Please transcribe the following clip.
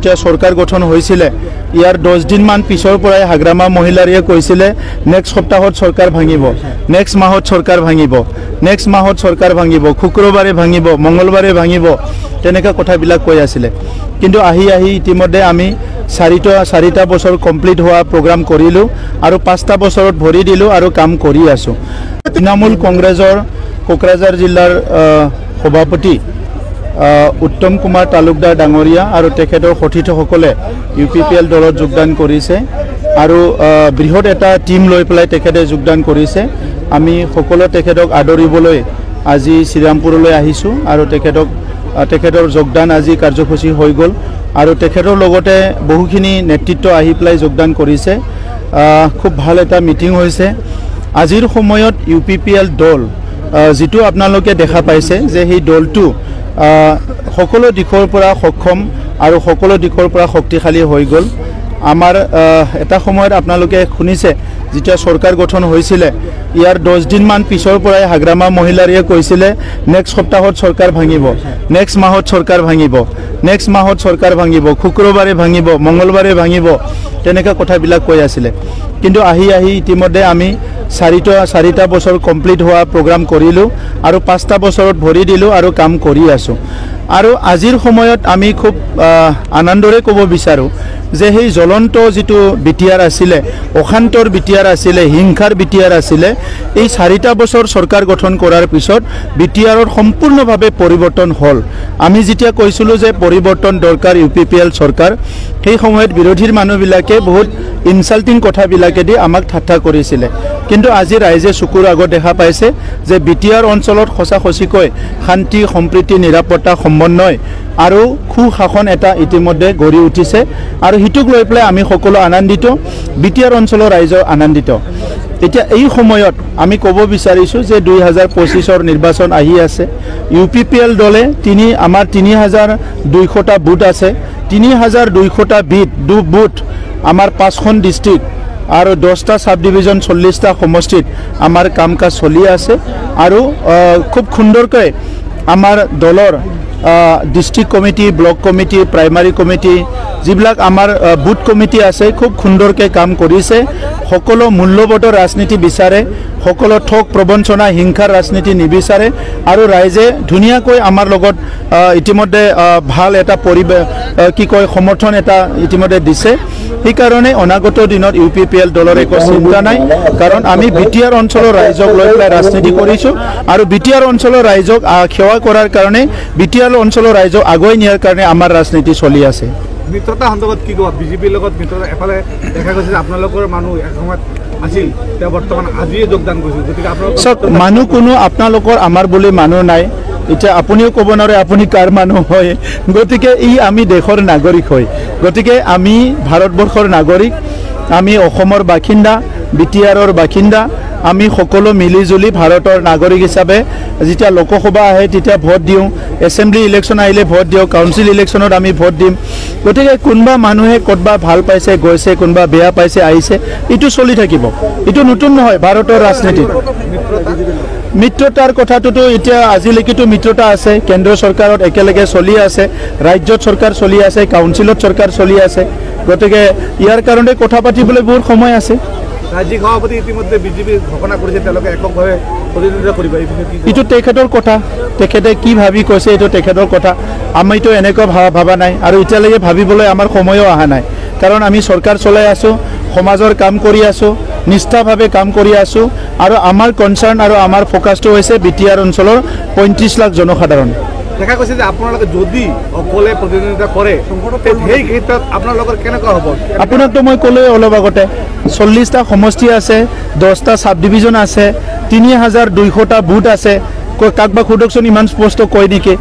যেতিয়া সৰকাৰ গঠন হয়েছিল ইয়াৰ 10 দিন মান পিছৰ পৰাই হাগ্ৰামা মহিলাৰীয়ে কৈছিলে নেক্সট সপ্তাহত সৰকাৰ ভাঙিব, নেক্সট মাহত সৰকাৰ ভাঙিব, নেক্সট মাহত সৰকাৰ ভাঙিব, শুক্ৰবাৰে ভাঙিব, মঙ্গলবাৰে ভাঙিব, তেনেকা কথাবিলাক কৈ আছিলে। কিন্তু আহি ইতিমধ্যে আমি চাৰিটা বছৰ কমপ্লিট হোৱা প্ৰগ্ৰাম কৰিলোঁ আৰু 5টা বছৰত ভৰি দিলোঁ আৰু কাম কৰি আছোঁ। তৃণমূল কংগ্ৰেছৰ কোকৰাঝাৰ জিলাৰ সভাপতি উত্তম কুমাৰ তালুকদাৰ ডাঙৰীয়া আৰু তেখেতৰ সতীৰ্থসকলে UPPL দলত যোগদান কৰিছে আৰু বৃহৎ এটা টিম লৈ পেলাই তেখেতে যোগদান কৰিছে। আমি সকলো তেখেতক আদৰিবলৈ আজি শ্ৰীৰামপুৰলৈ আহিছোঁ আৰু তেখেতৰ যোগদান আজি কাৰ্যসূচী হৈ গ'ল আৰু তেখেতৰ লগতে বহুখিনি নেতৃত্ব আহি পেলাই যোগদান কৰিছে। খুব ভাল এটা মিটিং হৈছে। আজিৰ সময়ত UPPL দল যেটো আপোনালোকে দেখা পাইছে যে সেই দলটো সকলো দিশৰ পৰা সক্ষম আৰু সকলো দিশৰ পৰা শক্তিশালী হৈ গ'ল। আমাৰ এটা সময়ত আপোনালোকে শুনিছে যেতিয়া সৰকাৰ গঠন হয়েছিল ইয়াৰ 10 দিন মান পিছৰ পৰাই হাগ্ৰামা মহিলাৰীয়ে কৈছিলে নেক্সট সপ্তাহত সৰকাৰ ভাঙিব, নেক্সট মাহত সৰকাৰ ভাঙিব, নেক্সট মাহত সৰকাৰ ভাঙিব, শুক্ৰবাৰে ভাঙিব, মঙ্গলবাৰে ভাঙিব, তেনেকা কথাবিলাক কৈ আছিলে। কিন্তু আহি ইতিমধ্যে আমি চাৰিটা বছৰ কমপ্লিট হোৱা প্ৰগ্ৰাম কৰিলোঁ আৰু 5টা বছৰত ভৰি দিলোঁ আৰু কাম কৰি আছোঁ। আৰু আজিৰ সময়ত আমি খুব আনন্দৰে ক'ব বিচাৰোঁ যে সেই জ্বলন্ত যেটো বিটিআৰ আছিলে, অশান্তৰ বিটিআৰ আছিলে, হিংসাৰ বিটিআৰ আছিলে, এই 4টা বছৰ সৰকাৰ গঠন কৰাৰ পিছত বিটিআৰৰ সম্পূৰ্ণভাৱে পৰিৱৰ্তন হ'ল। আমি যেতিয়া কৈছিলোঁ যে পৰিৱৰ্তন দৰকাৰ UPPL সৰকাৰ, সেই সময়ত বিৰোধীৰ মানুহবিলাকে বহুত ইনসাল্টিং কথাবিলাকেদি আমাক ঠাট্টা কৰিছিলে। কিন্তু আজি ৰাইজে চকুৰ আগত দেখা পাইছে যে বিটিআৰ অঞ্চলত সঁচাকৈ শান্তি সম্প্ৰীতি নিৰাপত্তা সমন্বয় আৰু সুশাসন এটা ইতিমধ্যে গঢ়ি উঠিছে আৰু হিতুক লৈ পেলাই আমি সকলো আনন্দিত, বিটিআৰ অঞ্চলৰ ৰাইজ আনন্দিত। এতিয়া এই সময়ত আমি ক'ব বিচাৰিছোঁ যে 2025ৰ নিৰ্বাচন আহি আছে। UPPL দলে আমাৰ 3200টা বুথ আছে, 3200টা বুথ আমাৰ 5খন ডিস্ট্ৰিক্ট আৰু 10টা সাব ডিভিজন 40টা সমষ্টিত আমাৰ কাম কাজ চলি আছে আৰু খুব সুন্দৰকৈ আমাৰ দলৰ district committee, block committee, primary committee, যিবিলাক আমাৰ বুথ কমিটি আছে খুব সুন্দৰকৈ কাম কৰিছে। সকলো মূল্যবোধৰ ৰাজনীতি বিচাৰে, সকলো ঠক প্ৰবঞ্চনা হিংসাৰ ৰাজনীতি নিবিচাৰে আৰু ৰাইজে ধুনীয়াকৈ আমাৰ লগত ইতিমধ্যে ভাল এটা সমৰ্থন এটা ইতিমধ্যে দিছে। সেইকাৰণে অনাগত দিনত UPPL দলৰ একো চিন্তা নাই, কাৰণ আমি বিটিআৰ অঞ্চলৰ ৰাইজক লৈ পেলাই ৰাজনীতি কৰিছোঁ আৰু বিটিআৰ অঞ্চলৰ ৰাইজক সেৱা কৰাৰ কাৰণে, বিটিআৰ অঞ্চলৰ ৰাইজক আগুৱাই নিয়াৰ কাৰণে আমাৰ ৰাজনীতি চলি আছে। মিত্ৰতা সন্দৰ্ভত কি ক'ব? বিজেপিৰ লগত মিত্ৰতা এফালে দেখা গৈছে যে আপোনালোকৰ মানুহ এসময়ত আছিল, তেওঁ বৰ্তমান আজিয়ে যোগদান কৰিছিল, গতিকে আপোনালোকৰ মানুহ কোনো আপোনালোকৰ আমাৰ বুলি মানুহ নাই। এতিয়া আপুনিও ক'ব নোৱাৰে আপুনি কাৰ মানুহ হয়, গতিকে আমি দেশৰ নাগৰিক হয়, গতিকে আমি ভাৰতবৰ্ষৰ নাগৰিক, আমি অসমৰ বাসিন্দা, বিটিআৰৰ বাসিন্দা। আমি সকলো মিলিজুলি ভাৰতৰ নাগৰিক হিচাপে যেতিয়া লোকসভা আহে তেতিয়া ভোট দিওঁ, এছেম্বলি ইলেকশ্যন আহিলে ভোট দিওঁ, কাউন্সিল ইলেকশ্যনত আমি ভোট দিম। গতিকে কোনোবা মানুহে ক'তবা ভাল পাইছে গৈছে, কোনোবা বেয়া পাইছে আহিছে, এইটো চলি থাকিব, এইটো নতুন নহয় ভাৰতৰ ৰাজনীতিত। মিত্ৰতাৰ কথাটোতো এতিয়া আজিলৈকেতো মিত্ৰতা আছে, কেন্দ্ৰ চৰকাৰত একেলগে চলি আছে, ৰাজ্যত চৰকাৰ চলি আছে, কাউন্সিলত চৰকাৰ চলি আছে, গতিকে ইয়াৰ কাৰণে কথা পাতিবলৈ বহুত সময় আছে। ৰাজ্যিক সভাপতি ইতিমধ্যে বিজেপি ঘোষণা কৰিছে তেওঁলোকে এককভাৱে প্ৰতিদ্বন্দ্বিতা কৰিব, এইটো তেখেতৰ কথা, তেখেতে কি ভাবি কৈছে এইটো তেখেতৰ কথা। আমিতো এনেকুৱা ভাবা নাই আৰু এতিয়ালৈকে ভাবিবলৈ আমাৰ সময়ো অহা নাই, কাৰণ আমি চৰকাৰ চলাই আছোঁ, সমাজৰ কাম কৰি আছোঁ, নিষ্ঠাভাৱে কাম কৰি আছোঁ আৰু আমাৰ কনচাৰ্ণ আৰু আমাৰ ফ'কাছটো হৈছে বিটিআৰ অঞ্চলৰ 35 লাখ জনসাধাৰণ। দেখা গৈছে যে আপোনালোকে যদি অকলে প্ৰতিদ্বন্দ্বিতা কৰে সেই ক্ষেত্ৰত আপোনালোকৰ কেনেকুৱা হ'ব? আপোনাকতো মই ক'লোৱে অলপ আগতে 40টা সমষ্টি আছে, 10টা সাব ডিভিজন আছে, 3200টা বুথ আছে। কাকবা সোধকচোন ইমান স্পষ্ট কয় নেকি?